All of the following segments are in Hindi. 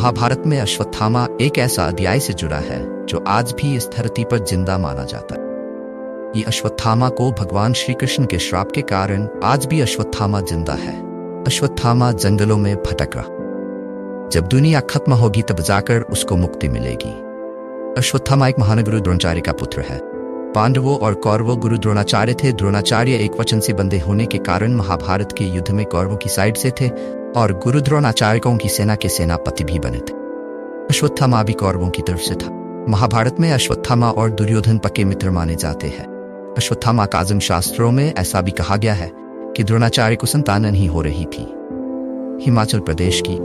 महाभारत में अश्वत्थामा एक ऐसा अध्याय से जुड़ा है जो आज भी इस धरती पर जिंदा माना जाता है। ये अश्वत्थामा को भगवान श्री कृष्ण के श्राप के कारण आज भी अश्वत्थामा जिंदा है। अश्वत्थामा जंगलों में भटक रहा। जब दुनिया खत्म होगी तब जाकर उसको मुक्ति मिलेगी। अश्वत्थामा एक महान गुरु द्रोणाचार्य का पुत्र है। पांडवों और कौरवों गुरु द्रोणाचार्य थे। द्रोणाचार्य एक वचन से बंधे होने के कारण महाभारत के युद्ध में कौरवों की साइड से थे और गुरु द्रोणाचार्य की सेना के सेनापति भी बने थे। अश्वत्थामा भी कौरवों की तरफ से था। महाभारत में अश्वत्थामा और दुर्योधन पक्के मित्र माने जाते हैं। अश्वत्थामा का आजम शास्त्रों में ऐसा भी कहा गया है कि द्रोणाचार्य को संतान नहीं हो रही थी। हिमाचल प्रदेश की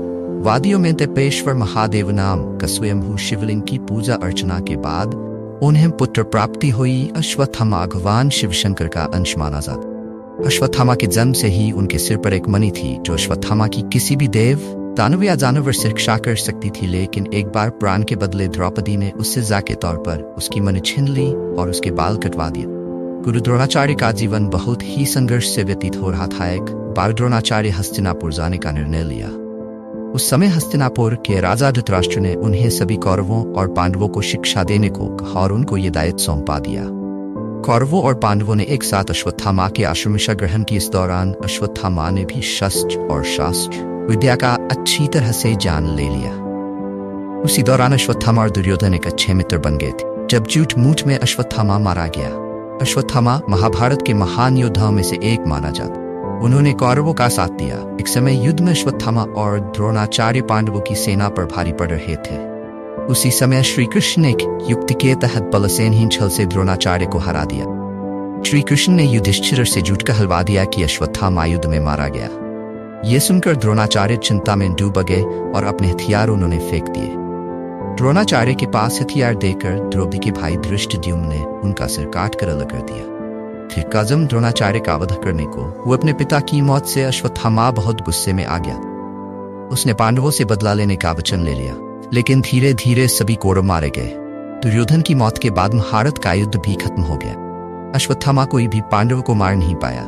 वादियों में तपेश्वर महादेव नाम का स्वयंभू शिवलिंग की पूजा अर्चना के बाद उन्हें पुत्र प्राप्ति हुई। अश्वत्थामा भगवान शिव शंकर का अंश माना जाता। अश्वत्थामा के जन्म से ही उनके सिर पर एक मणि थी जो अश्वत्थामा की किसी भी देव, दानव या जानवर से रक्षा कर सकती थी। लेकिन एक बार प्राण के बदले द्रौपदी ने उससे सजा के तौर पर उसकी मणि छीन ली और उसके बाल कटवा दिए। गुरु द्रोणाचार्य का जीवन बहुत ही संघर्ष से व्यतीत हो रहा था। एक बार द्रोणाचार्य हस्तिनापुर जाने का निर्णय लिया। उस समय हस्तिनापुर के राजा धृतराष्ट्र ने उन्हें सभी कौरवों और पांडवों को शिक्षा देने को कहा और उनको ये दायित्व सौंपा दिया। कौरवों और पांडवों ने एक साथ अश्वत्थामा के आश्रम में ग्रहण की। इस दौरान अश्वत्थामा ने भी शस्त्र और शास्त्र विद्या का अच्छी तरह से जान ले लिया। उसी दौरान अश्वत्थामा और दुर्योधन एक अच्छे मित्र बन गए थे। जब झूठ मूठ में अश्वत्थामा मारा गया। अश्वत्थामा महाभारत के महान योद्धाओं में से एक माना जाता। उन्होंने कौरवों का साथ दिया। एक समय युद्ध में अश्वत्थामा और द्रोणाचार्य पांडवों की सेना पर भारी पड़ रहे थे। उसी समय श्री कृष्ण ने एक युक्ति के तहत बलसेनहीन छल से द्रोणाचार्य को हरा दिया। श्री कृष्ण ने युधिष्ठिर से झूठ कहलवा दिया कि अश्वत्थामा युद्ध में मारा गया। ये सुनकर द्रोणाचार्य चिंता में डूब गए और अपने हथियार उन्होंने फेंक दिए। द्रोणाचार्य के पास हथियार देकर द्रौपदी के भाई धृष्टद्युम्न ने उनका सिर काट कर अलग कर दिया। फिर कजम द्रोणाचार्य का वध करने को वो अपने पिता की मौत से अश्वत्थामा बहुत गुस्से में आ गया। उसने पांडवों से बदला लेने का वचन ले लिया। लेकिन धीरे धीरे सभी कौरव मारे गए। दुर्योधन की मौत के बाद महाभारत का युद्ध भी खत्म हो गया। अश्वत्थामा कोई भी पांडवों को मार नहीं पाया।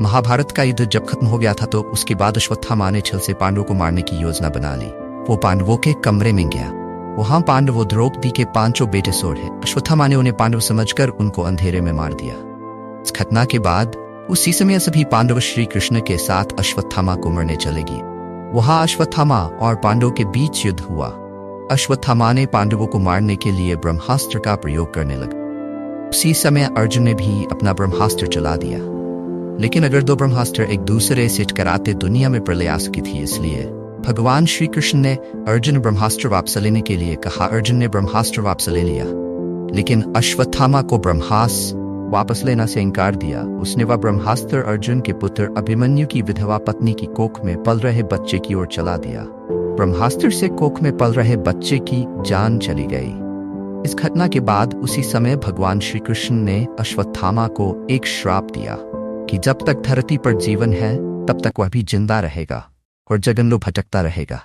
महाभारत का युद्ध जब खत्म हो गया था तो उसके बाद अश्वत्थामा ने छल से पांडवों को मारने की योजना बना ली। वो पांडवों के कमरे में गया। वहां पांडवों द्रौपदी के 5 बेटे सोए हैं। अश्वत्थामा ने उन्हें पांडव समझकर उनको अंधेरे में मार दिया। इस घटना के बाद उसी समय सभी पांडव श्री कृष्ण के साथ अश्वत्थामा को मरने चले गए। वहां अश्वत्थामा और पांडवों के बीच युद्ध हुआ। अश्वत्थामा ने पांडवों को मारने के लिए ब्रह्मास्त्र का प्रयोग करने लगा। उसी समय अर्जुन ने भी अपना ब्रह्मास्त्र चला दिया। लेकिन अगर दो ब्रह्मास्त्र एक दूसरे से टकराते दुनिया में प्रलय आ सकी थी। इसलिए भगवान श्री कृष्ण ने अर्जुन ब्रह्मास्त्र वापस लेने के लिए कहा। अर्जुन ने ब्रह्मास्त्र वापस ले लिया। लेकिन अश्वत्थामा को ब्रह्मास्त्र वापस लेना से इनकार दिया। उसने वह ब्रह्मास्त्र अर्जुन के पुत्र अभिमन्यु की विधवा पत्नी की कोख में पल रहे बच्चे की ओर चला दिया। ब्रह्मास्त्र से कोख में पल रहे बच्चे की जान चली गई। इस घटना के बाद उसी समय भगवान श्री कृष्ण ने अश्वत्थामा को एक श्राप दिया कि जब तक धरती पर जीवन है तब तक वह भी जिंदा रहेगा और जगन लो भटकता रहेगा।